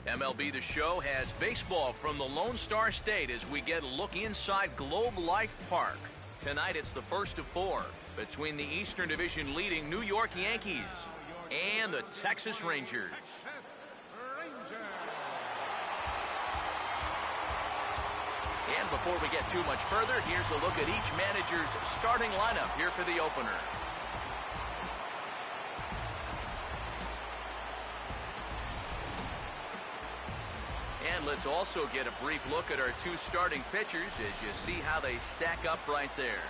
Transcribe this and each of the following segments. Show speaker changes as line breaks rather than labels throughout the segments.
MLB The Show has baseball from the Lone Star State as we get a look inside Globe Life Park. Tonight it's the first of four between the Eastern Division leading New York Yankees and the Texas Rangers. And before we get too much further, here's a look at each manager's starting lineup here for the opener. And let's also get a brief look at our two starting pitchers as you see how they stack up right there.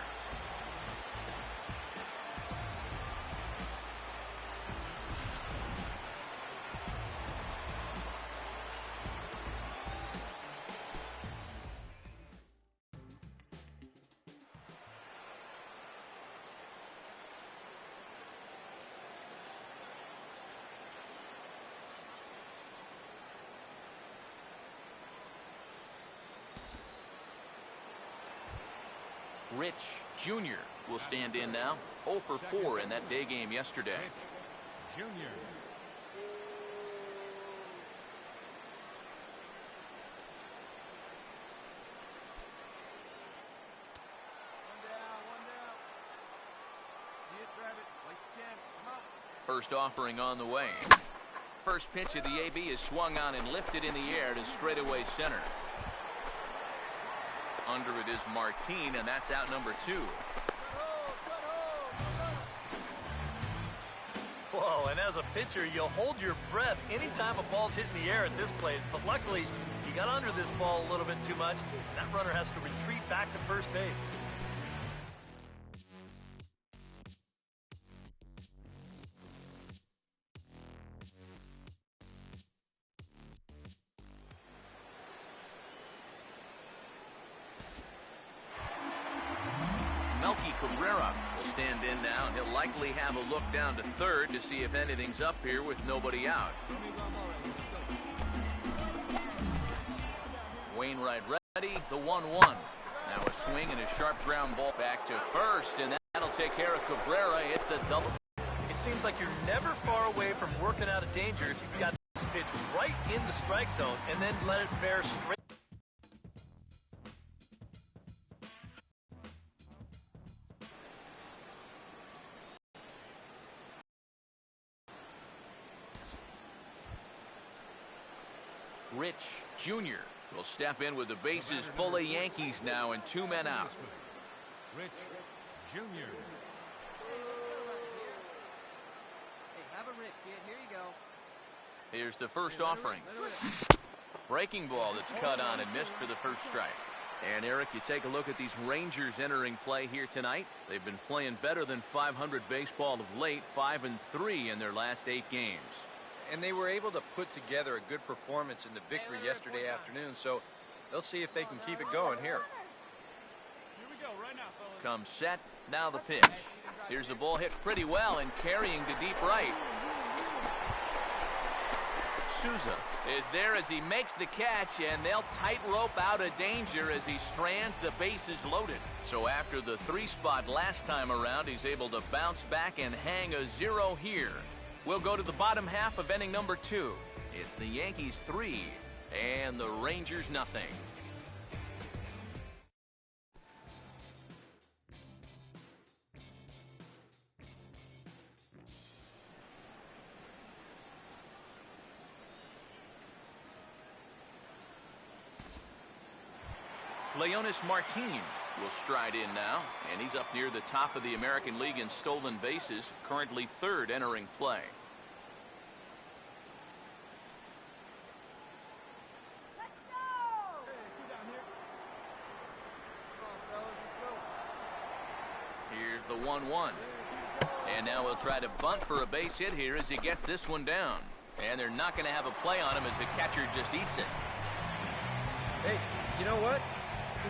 Rich Jr. will stand in now. 0 for 4 in that day game yesterday.
Rich Jr.
First offering on the way. First pitch of the AB is swung on and lifted in the air to straightaway center. Under it is Martin, and that's out number 2.
Whoa, and as a pitcher, you'll hold your breath anytime a ball's hit in the air at this place, but luckily, he got under this ball a little bit too much. That runner has to retreat back to first base.
Melky Cabrera will stand in now, and he'll likely have a look down to third to see if anything's up here with nobody out. Wainwright ready, the 1-1. Now a swing and a sharp ground ball back to first, and that'll take care of Cabrera. It's a double.
It seems like you're never far away from working out of danger if you've got this pitch right in the strike zone and then let it bear straight.
Rich Jr. will step in with the bases full of Yankees now and 2 men out.
Rich Jr.
Hey, have a Rich, kid. Here you go.
Here's the first offering. Breaking ball that's cut on and missed for the first strike. And Eric, you take a look at these Rangers entering play here tonight. They've been playing better than 500 baseball of late, 5-3 in their last 8 games.
And they were able to put together a good performance in the victory yesterday afternoon, so they'll see if they can keep it going here.
Here we go, right now, fellas.
Comes set, now the pitch. Here's the ball hit pretty well and carrying to deep right. Souza is there as he makes the catch, and they'll tightrope out of danger as he strands the bases loaded. So after the 3-spot last time around, he's able to bounce back and hang a 0 here. We'll go to the bottom half of inning number 2. It's the Yankees 3 and the Rangers nothing. Leonys Martin will stride in now, and he's up near the top of the American League in stolen bases, currently 3rd entering play. Here's the 1-1. And now he'll try to bunt for a base hit here as he gets this one down. And they're not going to have a play on him as the catcher just eats it.
Hey, you know what?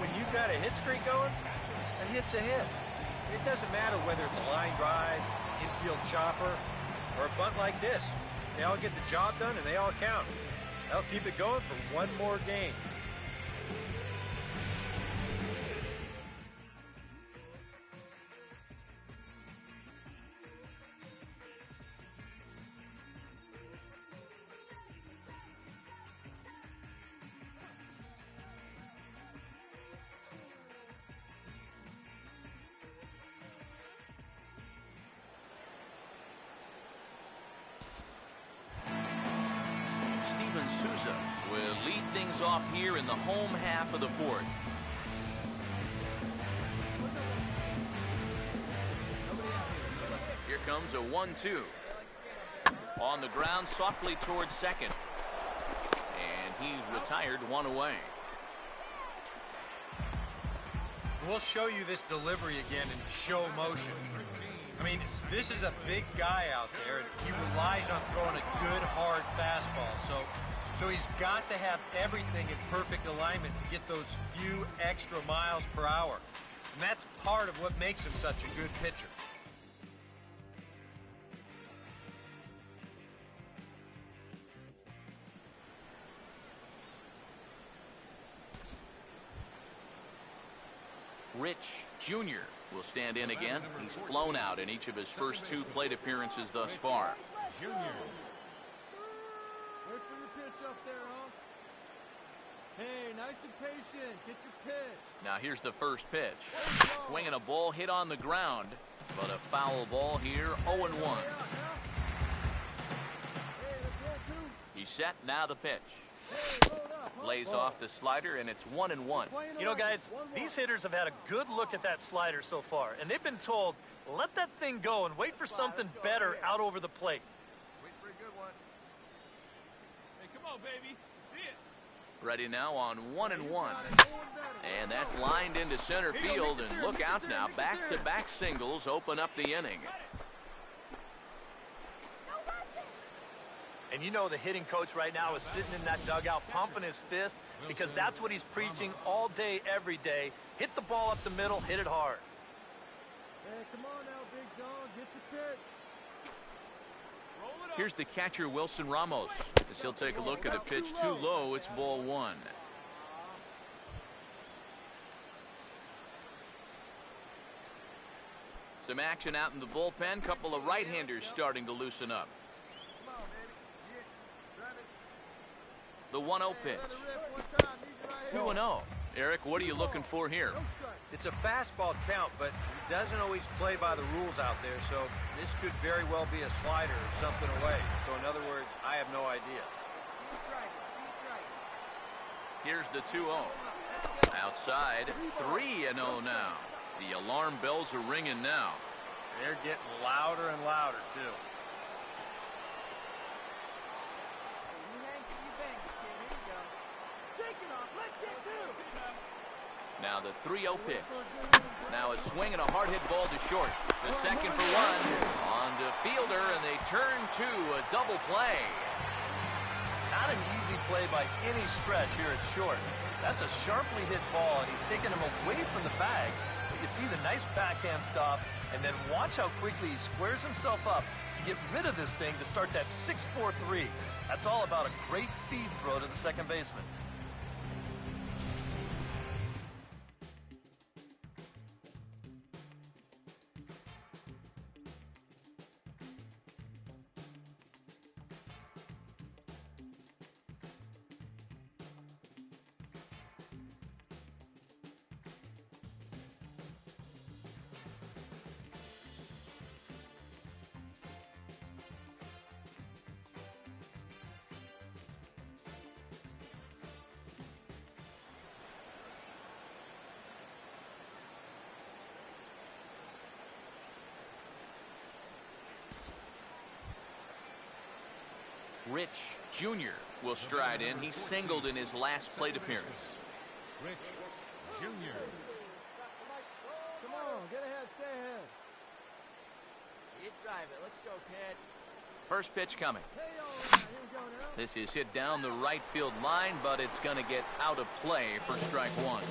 When you've got a hit streak going, a hit's a hit. It doesn't matter whether it's a line drive, infield chopper, or a bunt like this. They all get the job done and they all count. They'll keep it going for one more game.
Souza will lead things off here in the home half of the fourth. Here comes a 1-2. On the ground softly towards second. And he's retired, one away.
We'll show you this delivery again in show motion. I mean, this is a big guy out there, and he relies on throwing a good, hard fastball. So he's got to have everything in perfect alignment to get those few extra miles per hour. And that's part of what makes him such a good pitcher.
Rich Jr. will stand in again. He's flown out in each of his first 2 plate appearances thus far.
Junior.
Wait for your pitch up there, huh? Hey, nice and patient. Get your pitch.
Now here's the first pitch. Swinging a ball hit on the ground, but a foul ball here, 0-1. He's set, now the pitch. Lays off the slider, and it's 1-1.
You know, guys, these hitters have had a good look at that slider so far, and they've been told, let that thing go and wait for something better out over the plate.
Wait for a good one.
Hey, come on, baby. See it.
Ready now on 1-1. And that's lined into center field, and look out now. Back-to-back singles open up the inning.
And you know the hitting coach right now is sitting in that dugout pumping his fist because that's what he's preaching all day, every day. Hit the ball up the middle, hit it hard.
Hey, come on now, big dog. Get your pitch.
Roll it up.
Here's the catcher, Wilson Ramos. As he'll take a look at a pitch too low, it's ball 1. Some action out in the bullpen. Couple of right-handers starting to loosen up.
Come on, baby. See it. Drive it.
The 1-0 pitch.
Let it rip one time. Need you right here.
2-0. Eric, what are you looking for here?
It's a fastball count, but he doesn't always play by the rules out there, so this could very well be a slider or something away. So in other words, I have no idea.
Here's the 2-0. Outside, 3-0 now. The alarm bells are ringing now.
They're getting louder and louder, too.
Now the 3-0 pitch. Now a swing and a hard hit ball to short. The second for 1 on the fielder, and they turn to a double play.
Not an easy play by any stretch here at short. That's a sharply hit ball, and he's taking him away from the bag. But you see the nice backhand stop, and then watch how quickly he squares himself up to get rid of this thing to start that 6-4-3. That's all about a great feed throw to the second baseman.
Rich Jr. will stride in. He singled in his last plate appearance.
Rich Jr.
Come on, get ahead, stay ahead. See it, drive it. Let's go, kid.
First pitch coming.
Hey, all right, here we go now.
This is hit down the right field line, but it's going to get out of play for strike 1.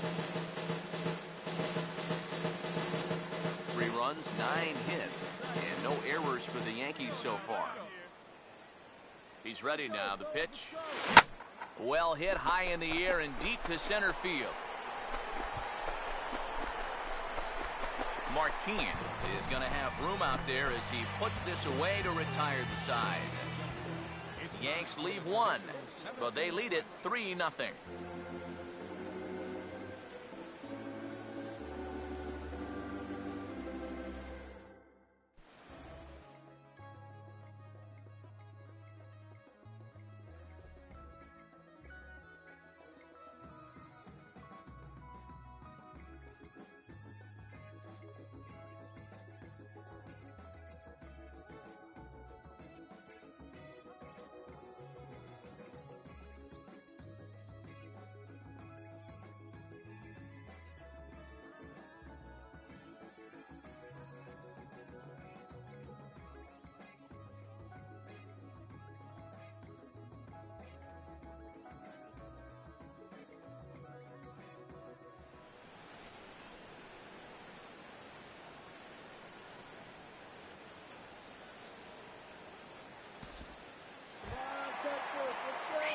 3 runs, 9 hits, and no errors for the Yankees so far. He's ready now. The pitch. Well hit high in the air and deep to center field. Martin is going to have room out there as he puts this away to retire the side. Yanks leave 1, but they lead it 3-0.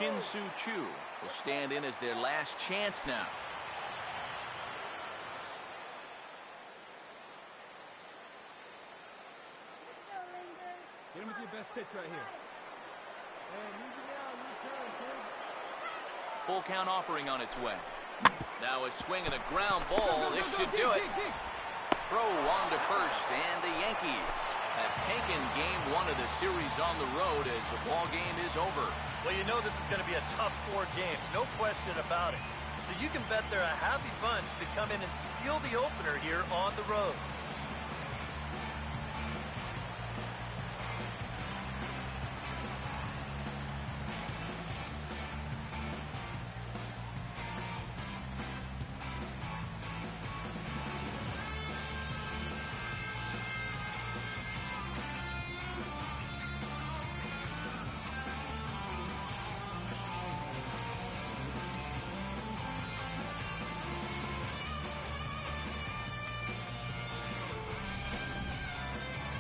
Shin-Soo Choo will stand in as their last chance now.
Get him with your best pitch right here. Hey, easy now, new turn, kid.
Full count offering on its way. Now a swing and a ground ball. This should do it. Throw on to first, and the Yankees have taken game one of the series on the road as the ball game is over.
Well, you know this is going to be a tough 4 games, no question about it. So you can bet they're a happy bunch to come in and steal the opener here on the road.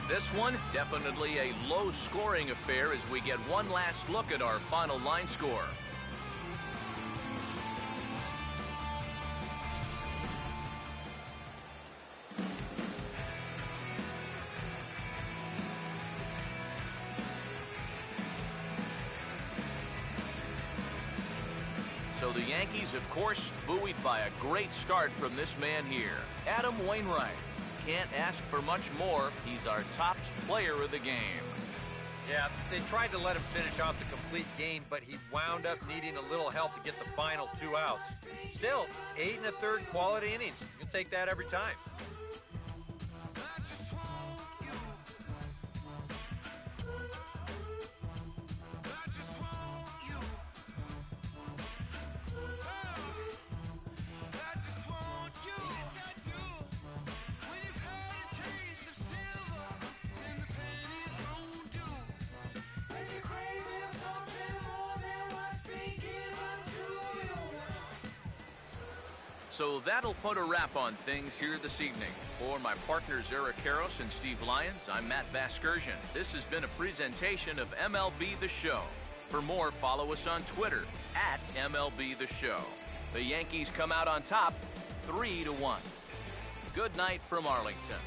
This one, definitely a low-scoring affair as we get one last look at our final line score. So the Yankees, of course, buoyed by a great start from this man here, Adam Wainwright. Can't ask for much more. He's our top player of the game.
Yeah, they tried to let him finish off the complete game, but he wound up needing a little help to get the final 2 outs. Still, 8 1/3 quality innings. You'll take that every time.
So that'll put a wrap on things here this evening. For my partners Eric Karros and Steve Lyons, I'm Matt Vasgersian. This has been a presentation of MLB The Show. For more, follow us on Twitter at MLB The Show. The Yankees come out on top 3-1. Good night from Arlington.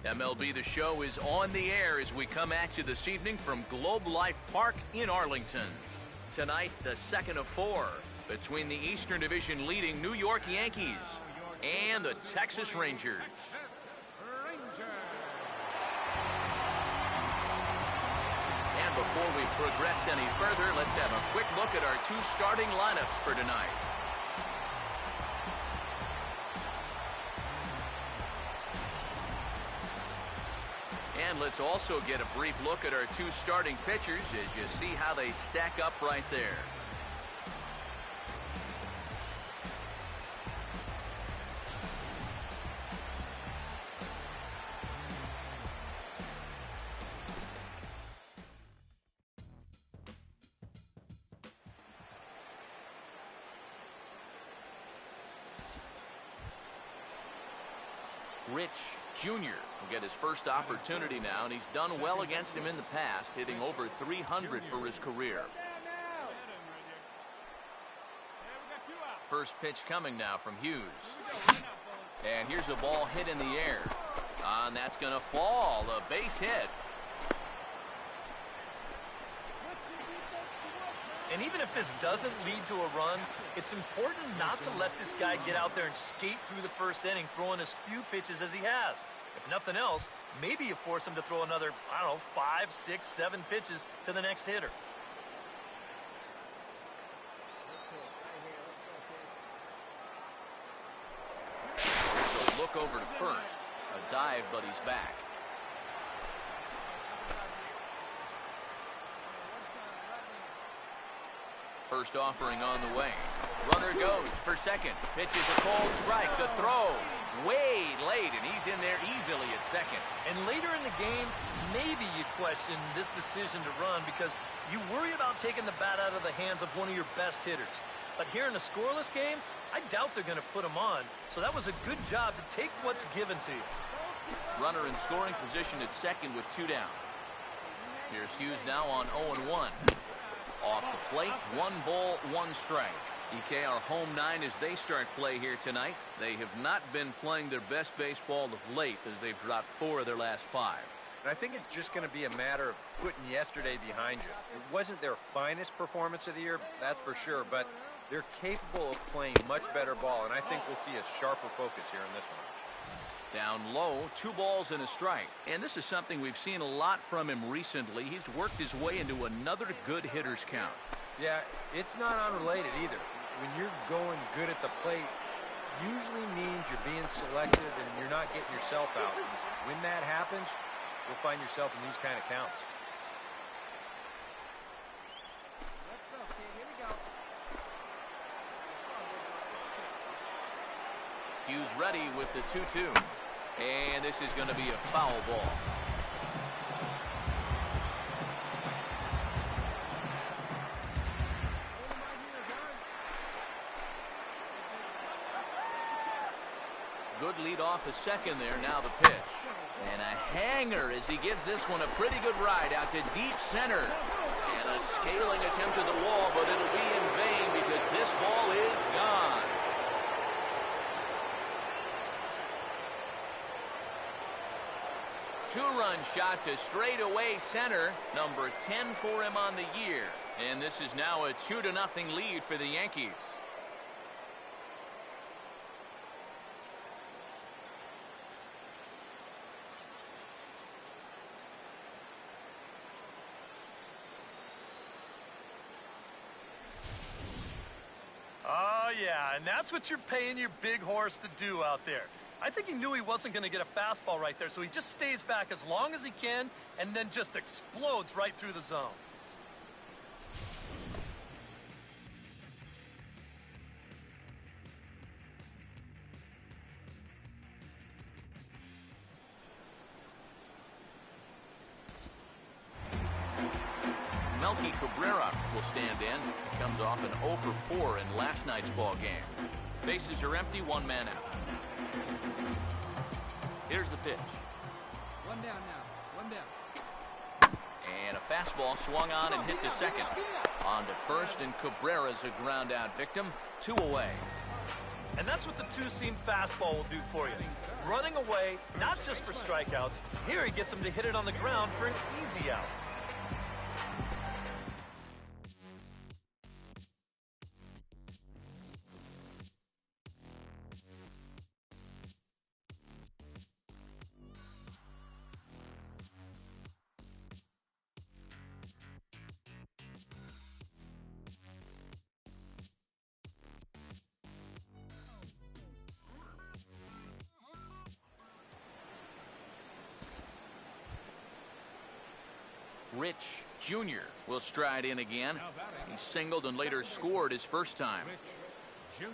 MLB The Show is on the air as we come at you this evening from Globe Life Park in Arlington. Tonight, the second of 4 between the Eastern Division leading New York Yankees and the Texas Rangers. And before we progress any further, let's have a quick look at our 2 starting lineups for tonight. And let's also get a brief look at our 2 starting pitchers as you see how they stack up right there. Rich Jr. will get his first opportunity now, and he's done well against him in the past, hitting over 300 for his career. First pitch coming now from Hughes. And here's a ball hit in the air. And that's going to fall. A base hit.
And even if this doesn't lead to a run, it's important not to let this guy get out there and skate through the first inning, throwing as few pitches as he has. If nothing else, maybe you force him to throw another, I don't know, 5, 6, 7 pitches to the next hitter.
So look over to first. A dive, but he's back. First offering on the way. Runner goes for second. Pitches a cold strike. The throw way late, and he's in there easily at second.
And later in the game, maybe you question this decision to run because you worry about taking the bat out of the hands of one of your best hitters. But here in a scoreless game, I doubt they're going to put him on. So that was a good job to take what's given to you.
Runner in scoring position at second with 2 down. Here's Hughes now on 0-1. Off the plate, 1 ball, 1 strike. EK, our home 9 as they start play here tonight. They have not been playing their best baseball of late as they've dropped 4 of their last 5.
And I think it's just going to be a matter of putting yesterday behind you. It wasn't their finest performance of the year, that's for sure, but they're capable of playing much better ball, and I think we'll see a sharper focus here in this one.
Down low, 2 balls and a strike. And this is something we've seen a lot from him recently. He's worked his way into another good hitter's count.
Yeah, it's not unrelated either. When you're going good at the plate, usually means you're being selective and you're not getting yourself out. When that happens, you'll find yourself in these kind of counts.
Let's go, kid. Here we go.
Hughes ready with the 2-2. And this is going to be a foul ball. Good lead off a second there. Now the pitch. And a hanger as he gives this one a pretty good ride out to deep center. And a scaling attempt at the wall, but it'll be in vain because this ball is gone. Two-run shot to straightaway center. Number 10 for him on the year. And this is now a 2-0 lead for the Yankees.
Oh, yeah, and that's what you're paying your big horse to do out there. I think he knew he wasn't going to get a fastball right there, so he just stays back as long as he can and then just explodes right through the zone.
Melky Cabrera will stand in. He comes off an 0 for 4 in last night's ball game. Bases are empty, 1 man out. Here's the pitch.
1 down now. 1 down.
And a fastball swung on and hit to second. On to first, and Cabrera's a ground out victim. 2 away.
And that's what the two-seam fastball will do for you. Running away, not just for strikeouts. Here he gets him to hit it on the ground for an easy out.
Rich Jr. will stride in again. He singled and later scored his first time.
Rich Jr.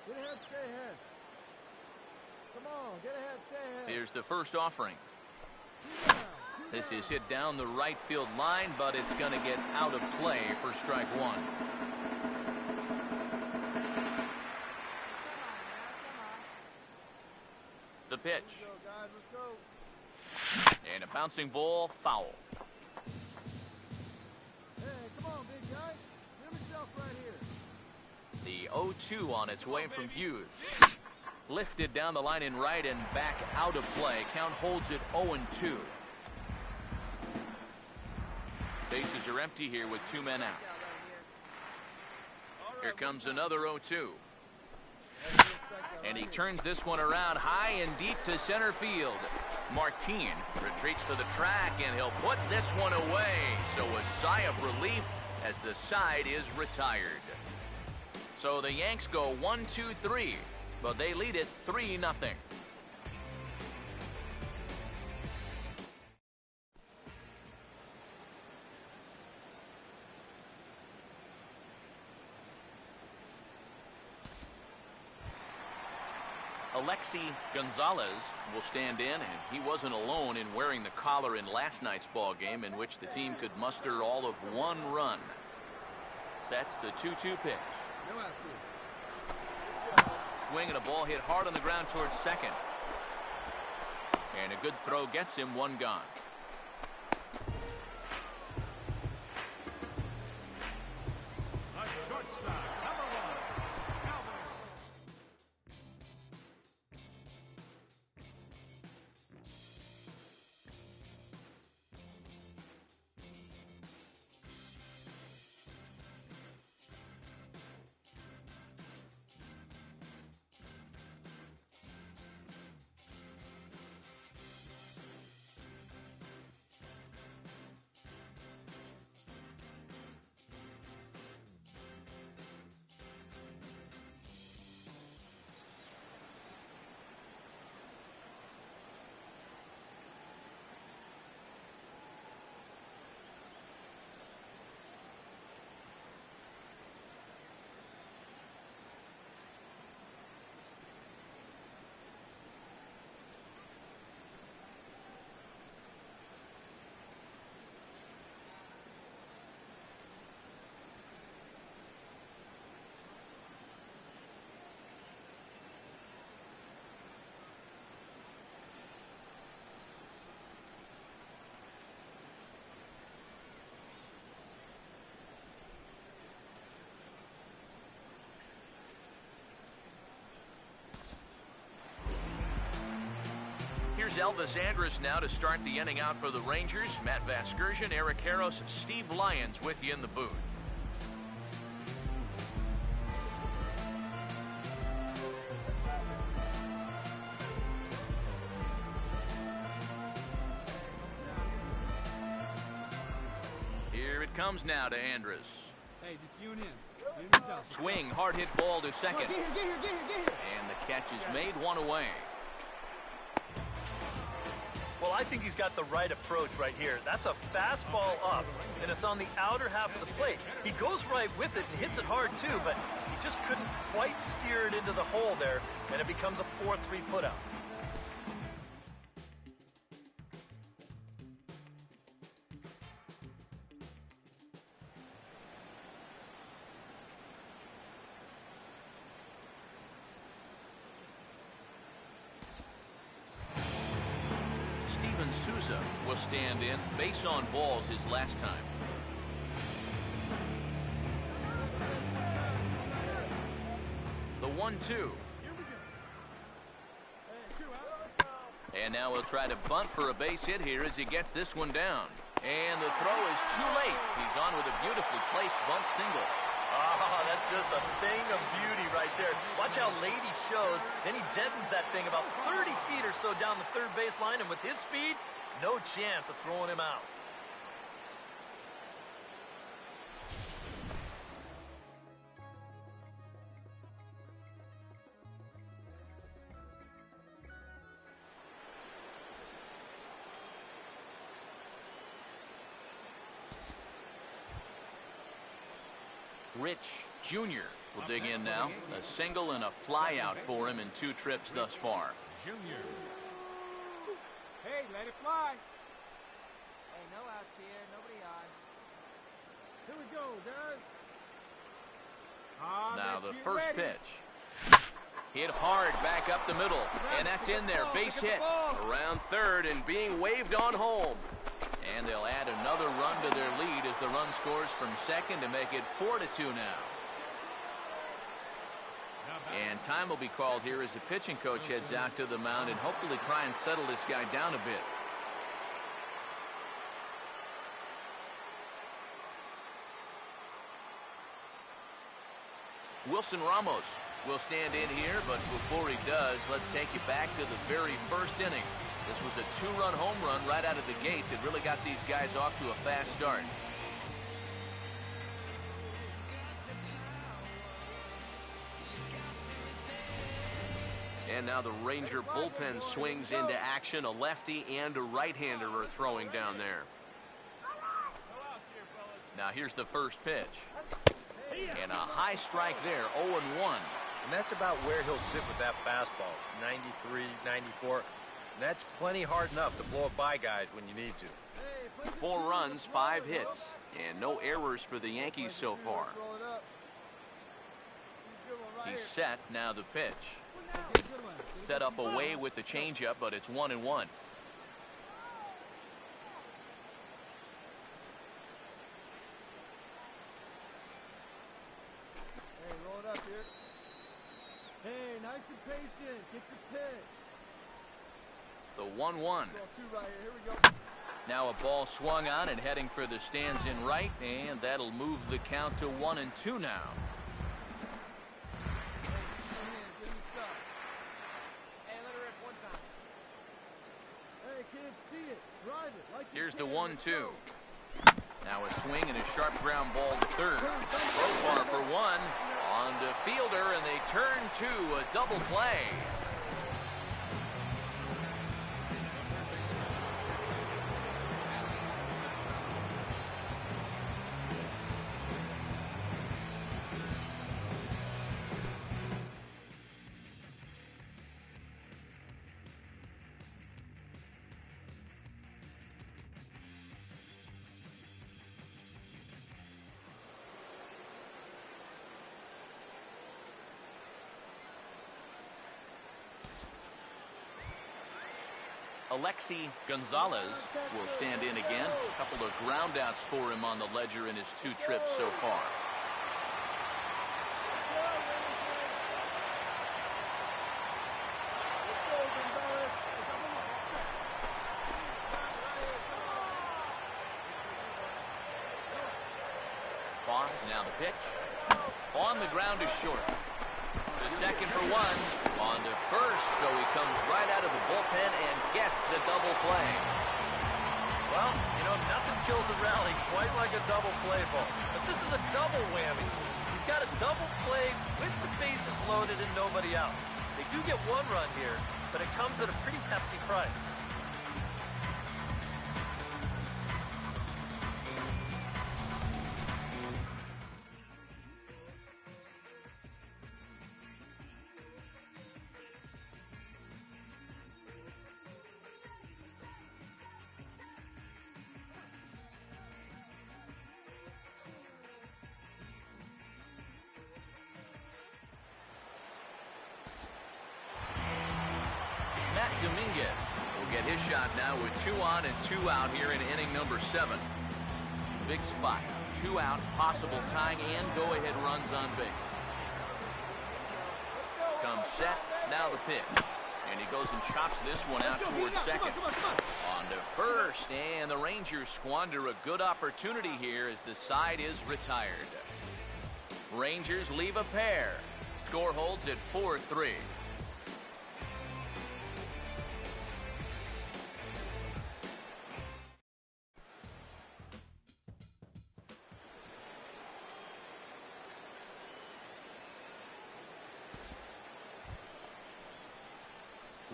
Get ahead, stay ahead. Come on, get ahead, stay ahead.
Here's the first offering. This is hit down the right field line, but it's going to get out of play for strike one. The pitch.
Let's go, guys. Let's go.
And a bouncing ball, foul.
Hey, come on, big guy. Get himself right here.
The 0-2 on its way from Hughes. Lifted down the line in right and back out of play. Count holds it 0-2. Bases are empty here with two men out. Here comes another 0-2. And he turns this one around high and deep to center field. Martin retreats to the track, and he'll put this one away. So a sigh of relief as the side is retired. So the Yanks go 1-2-3, but they lead it 3-0. Alexi Gonzalez will stand in, and he wasn't alone in wearing the collar in last night's ball game, in which the team could muster all of one run. Sets the 2-2 pitch.
No out to.
Swing and a ball hit hard on the ground towards second. And a good throw gets him one gone.
A shortstop, number 1, Alvarez.
Here's Elvis Andrus now to start the inning out for the Rangers. Matt Vasgersian, Eric Harros, Steve Lyons with you in the booth. Here it comes now to Andrus.
Hey, just you and him. You and yourself.
Swing, hard hit ball to second.
Get here, get here, get here, get here.
And the catch is made, one away.
Well, I think he's got the right approach right here. That's a fastball up, and it's on the outer half of the plate. He goes right with it and hits it hard, too, but he just couldn't quite steer it into the hole there, and it becomes a 4-3 putout.
Souza will stand in. Base on balls his last time. 1-2.
Here we go. Hey, 2 out.
And now he'll try to bunt for a base hit here as he gets this one down. And the throw is too late. He's on with a beautifully placed bunt single.
Oh, that's just a thing of beauty right there. Watch how late he shows. Then he deadens that thing about 30 feet or so down the third baseline, and with his speed, no chance of throwing him out.
Rich Jr. will dig in now. A single and a fly out for him in 2 trips thus far.
Junior.
Hey, let it fly.
Hey, no outs here. Nobody on.
Here we go, guys.
Now
Let's
the
get
first
ready.
pitch. Hit hard back up the middle. And that's in there. Base hit. Around third and being waved on home. And they'll add another run to their lead as the run scores from second to make it 4-2 now. And time will be called here as the pitching coach heads out to the mound and hopefully try and settle this guy down a bit. Wilson Ramos will stand in here, but before he does, let's take you back to the very first inning. This was a 2-run home run right out of the gate that really got these guys off to a fast start. And now the Ranger bullpen swings into action. A lefty and a right-hander are throwing down there. Now here's the first pitch. And a high strike there, 0-1.
And that's about where he'll sit with that fastball, 93, 94. And that's plenty hard enough to blow it by guys when you need to.
4 runs, 5 hits, and no errors for the Yankees so far.
Throw it up. Good one right
He's
here.
set, now the pitch. Set up away with the changeup, but it's 1-1.
Hey, roll it up here.
Hey, nice and patient. Get your pitch.
The 1-1.
Ball 2 right here. Here we go.
Now a ball swung on and heading for the stands in right, and that'll move the count to 1-2 now.
Hey, let her rip one time.
Hey, can't see it. Drive it. Like you
Here's the
can.
1-2. Now a swing and a sharp ground ball to third. Throw far for 1. On to fielder, and they turn to a double play. Alexi Gonzalez will stand in again. A couple of groundouts for him on the ledger in his 2 trips so far. Pause, now the pitch. On the ground is short. To second for 1. On to first, so he comes right out of the bullpen and gets the double play.
Well, you know, nothing kills a rally quite like a double play ball. But this is a double whammy. You've got a double play with the bases loaded and nobody out. They do get 1 run here, but it comes at a pretty hefty price.
Matt Dominguez will get his shot now with 2 on and 2 out here in inning number 7. Big spot. 2 out, possible tying and go-ahead runs on base. comes set. Now the pitch. And he goes and chops this one out towards second. On to first, and the Rangers squander a good opportunity here as the side is retired. Rangers leave a pair. Score holds at 4-3.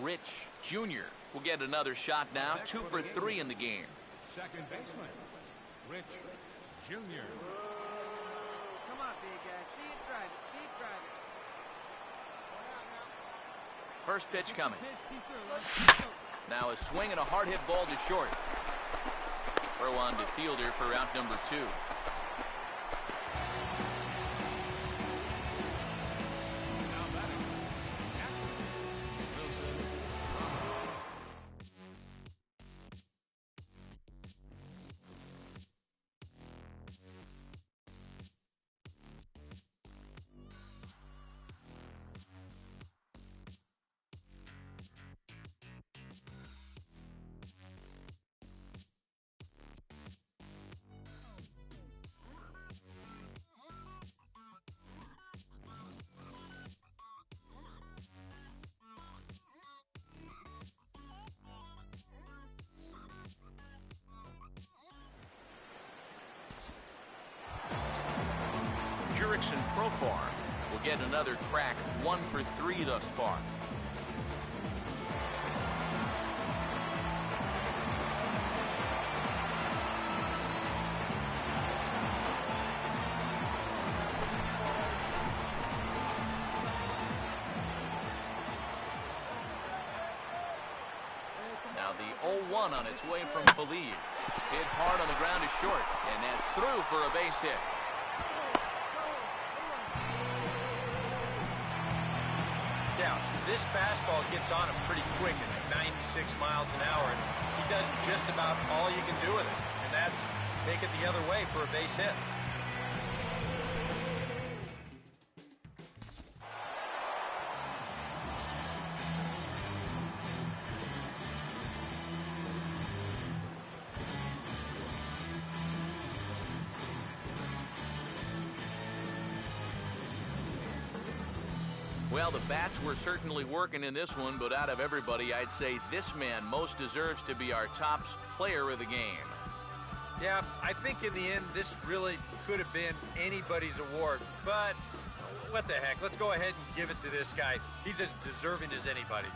Rich Jr. will get another shot now. 2 for 3 in the game.
Second baseman, Rich Jr.
Come on, big guy. See it, drive it. See it, drive it.
First pitch coming.
Pitch, see through.
Now a swing and a hard hit ball to short. Throw on to fielder for out number 2.
Now batting, catcher, Wilson.
Jurickson Profar will get another crack. 1 for 3 thus far. Now the 0-1 on its way from Feliz. Hit hard on the ground to short, and that's through for a base hit.
Yeah, this fastball gets on him pretty quick at 96 miles an hour, and he does just about all you can do with it, and that's take it the other way for a base hit.
Well, the bats were certainly working in this one, but out of everybody, I'd say this man most deserves to be our top player of the game.
Yeah, I think in the end, this really could have been anybody's award, but what the heck? Let's go ahead and give it to this guy. He's as deserving as anybody.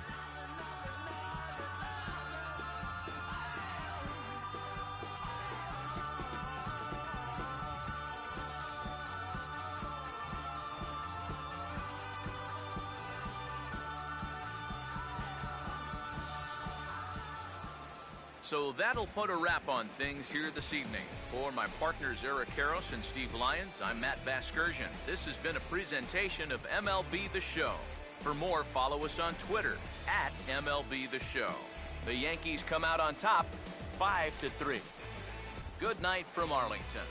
So that'll put a wrap on things here this evening. For my partners Eric Karros and Steve Lyons, I'm Matt Vasgersian. This has been a presentation of MLB The Show. For more, follow us on Twitter @MLB The Show. The Yankees come out on top 5-3. Good night from Arlington.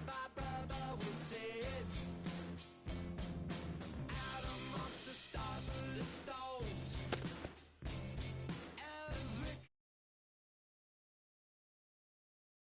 Bye.